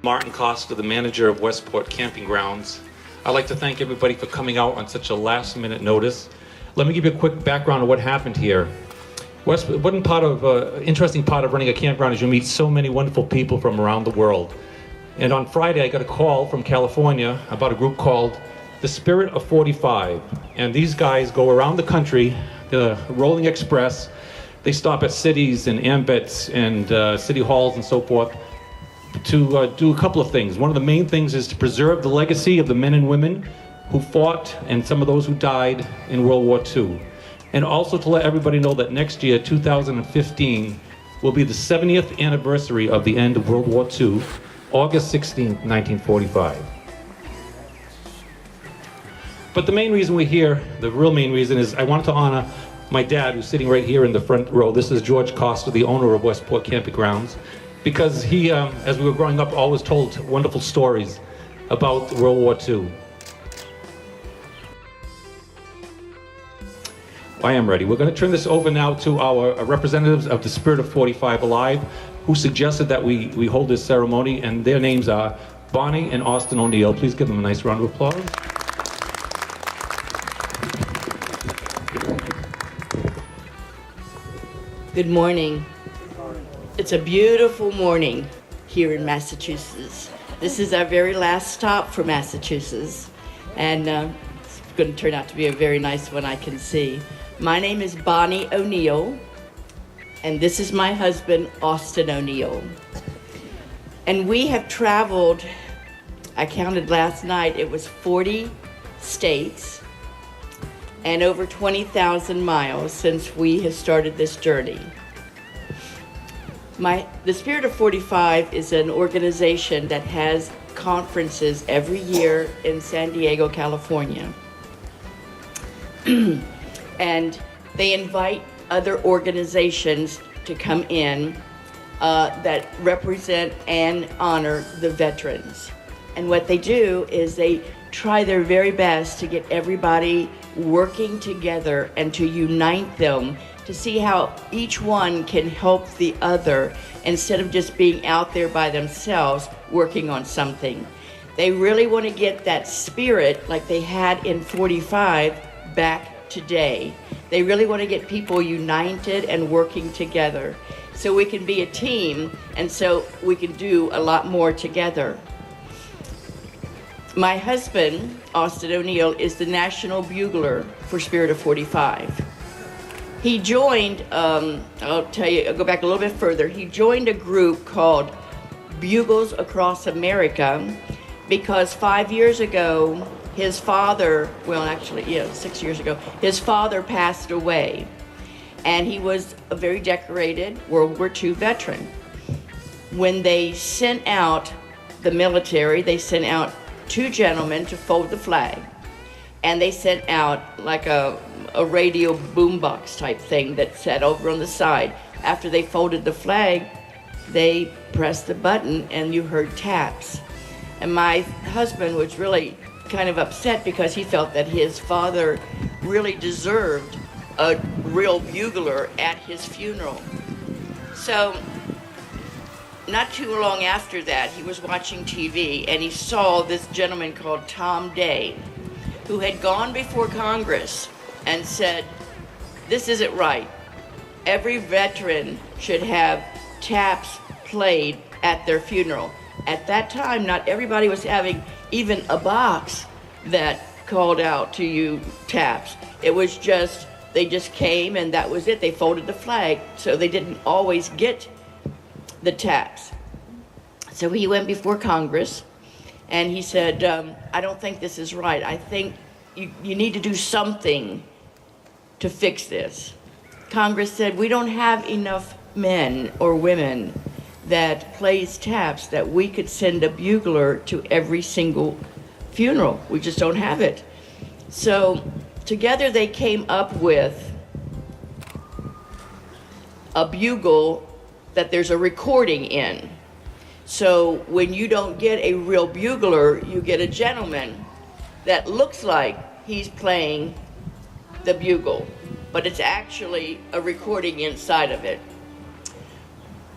Martin Costa, the manager of Westport Campgrounds. I'd like to thank everybody for coming out on such a last-minute notice. Let me give you a quick background of what happened here. One interesting part of running a campground is you meet so many wonderful people from around the world. And on Friday, I got a call from California about a group called the Spirit of 45. And these guys go around the country, the Rolling Express. They stop at cities and ambets and city halls and so forth to do a couple of things. One of the main things is to preserve the legacy of the men and women who fought and some of those who died in World War II. And also to let everybody know that next year, 2015, will be the 70th anniversary of the end of World War II, August 16th, 1945. But the main reason we're here, the real main reason, is I wanted to honor my dad, who's sitting right here in the front row. This is George Costa, the owner of Westport Campgrounds, because he, as we were growing up, always told wonderful stories about World War II. I am ready. We're going to turn this over now to our representatives of the Spirit of 45 Alive, who suggested that we hold this ceremony, and their names are Bonnie and Austin O'Neill. Please give them a nice round of applause. Good morning. It's a beautiful morning here in Massachusetts. This is our very last stop for Massachusetts, and it's going to turn out to be a very nice one, I can see. My name is Bonnie O'Neill, and this is my husband, Austin O'Neill. And we have traveled, I counted last night, it was 40 states and over 20,000 miles since we have started this journey. The Spirit of 45 is an organization that has conferences every year in San Diego, California. And they invite other organizations to come in that represent and honor the veterans. And what they do is they try their very best to get everybody working together and to unite them to see how each one can help the other instead of just being out there by themselves working on something. They really want to get that spirit like they had in 45 back today. They really want to get people united and working together so we can be a team and so we can do a lot more together. My husband, Austin O'Neill, is the national bugler for Spirit of 45. He joined, I'll go back a little bit further. He joined a group called Bugles Across America because 5 years ago, his father, 6 years ago, his father passed away. And he was a very decorated World War II veteran. When they sent out the military, they sent out 2 gentlemen to fold the flag. And they sent out like a radio boombox type thing that sat over on the side. After they folded the flag, they pressed the button and you heard taps. And my husband was really kind of upset because he felt that his father really deserved a real bugler at his funeral. So not too long after that, he was watching TV and he saw this gentleman called Tom Day, who had gone before Congress and said, this isn't right. Every veteran should have taps played at their funeral. At that time, not everybody was having even a box that called out to you taps. It was just, they just came and that was it. They folded the flag, so they didn't always get the taps. So he went before Congress and he said, I don't think this is right. I think you need to do something to fix this. Congress said, we don't have enough men or women that plays taps that we could send a bugler to every single funeral. We just don't have it. So together they came up with a bugle that there's a recording in. So when you don't get a real bugler, you get a gentleman that looks like he's playing the bugle, but it's actually a recording inside of it.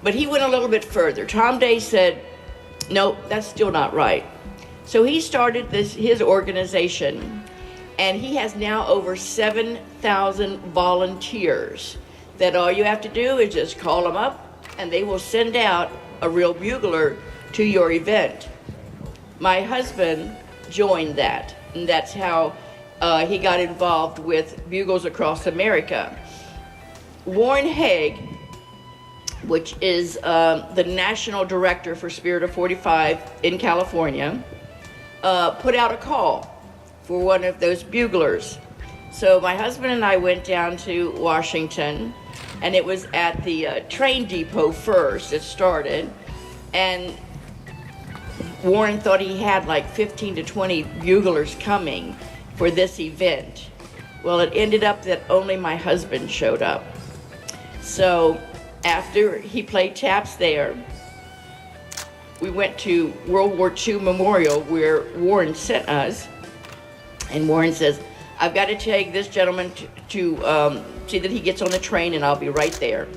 But he went a little bit further. Tom Day said, No, that's still not right. So he started his organization, and he has now over 7,000 volunteers that all you have to do is just call them up, and they will send out a real bugler to your event. My husband joined that, and that's how he got involved with Bugles Across America. Warren Haig, which is the national director for Spirit of 45 in California, put out a call for one of those buglers. So my husband and I went down to Washington, and it was at the train depot first it started, and Warren thought he had like 15 to 20 buglers coming for this event. Well, it ended up that only my husband showed up. So after he played taps there, we went to World War II Memorial where Warren sent us, and Warren says, I've got to take this gentleman to see that he gets on the train, and I'll be right there.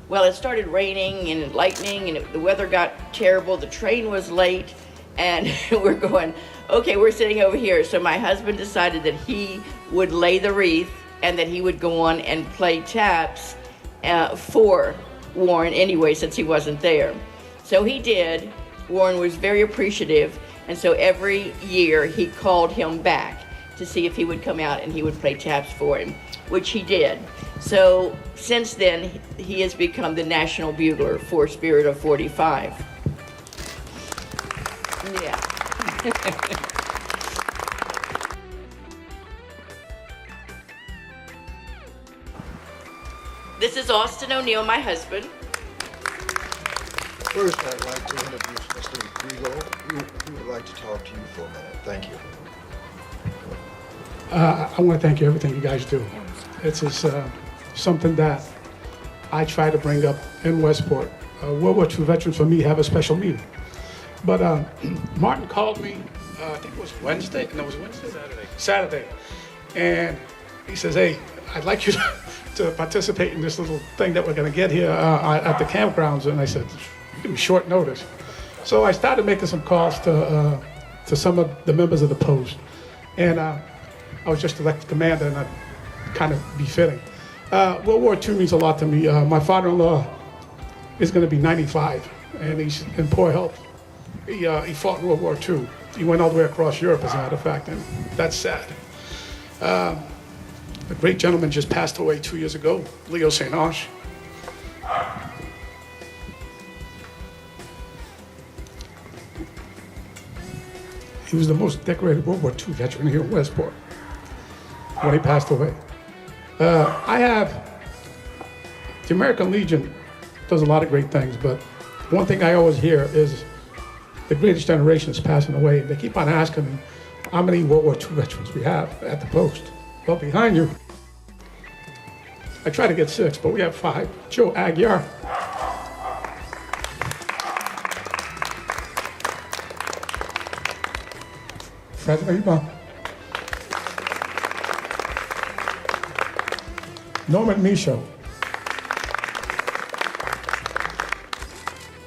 Well, it started raining and lightning, and the weather got terrible. The train was late, and we're going, okay, we're sitting over here. So my husband decided that he would lay the wreath and that he would go on and play taps for Warren anyway, since he wasn't there. So he did. Warren was very appreciative, and so every year he called him back to see if he would come out and he would play taps for him, which he did. So since then, he has become the national bugler for Spirit of 45. Yeah. This is Austin O'Neill, my husband. First, I'd like to introduce Mr. Rigo, who would like to talk to you for a minute. Thank you. I want to thank you for everything you guys do. It's something that I try to bring up in Westport. World War II veterans for me have a special meaning. But Martin called me, I think it was Wednesday. No, it was Wednesday? Saturday. And he says, hey, I'd like you to participate in this little thing that we're going to get here at the campgrounds. And I said, give me short notice. So I started making some calls to some of the members of the post. And I was just elected commander, and I kind of befitting. World War II means a lot to me. My father-in-law is going to be 95, and he's in poor health. He fought in World War II. He went all the way across Europe, as a matter of fact, and that's sad. A great gentleman just passed away 2 years ago, Leo St. Ange. He was the most decorated World War II veteran here in Westport when he passed away. The American Legion does a lot of great things, but one thing I always hear is the greatest generation is passing away. They keep on asking me how many World War II veterans we have at the post. Well, behind you, I try to get 6, but we have 5. Joe Aguiar. Fred Lima. Norman Michaud.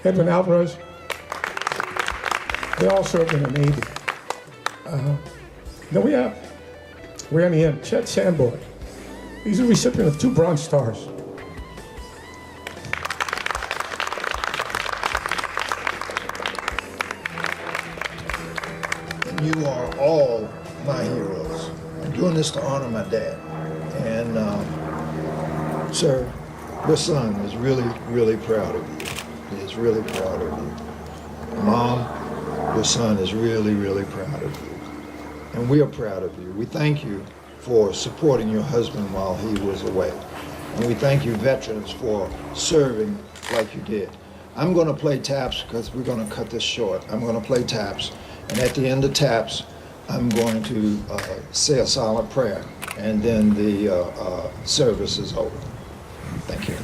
Edwin Alvarez. They all served in the Navy. Then we have Randy M. Chet Sandboy. He's a recipient of 2 Bronze Stars. You are all my heroes. I'm doing this to honor my dad. And, sir, your son is really, really proud of you. He is really proud of you. Mom, your son is really, really proud of you. And we are proud of you. We thank you for supporting your husband while he was away. And we thank you, veterans, for serving like you did. I'm going to play taps because we're going to cut this short. I'm going to play taps. And at the end of taps, I'm going to say a silent prayer. And then the service is over. Thank you.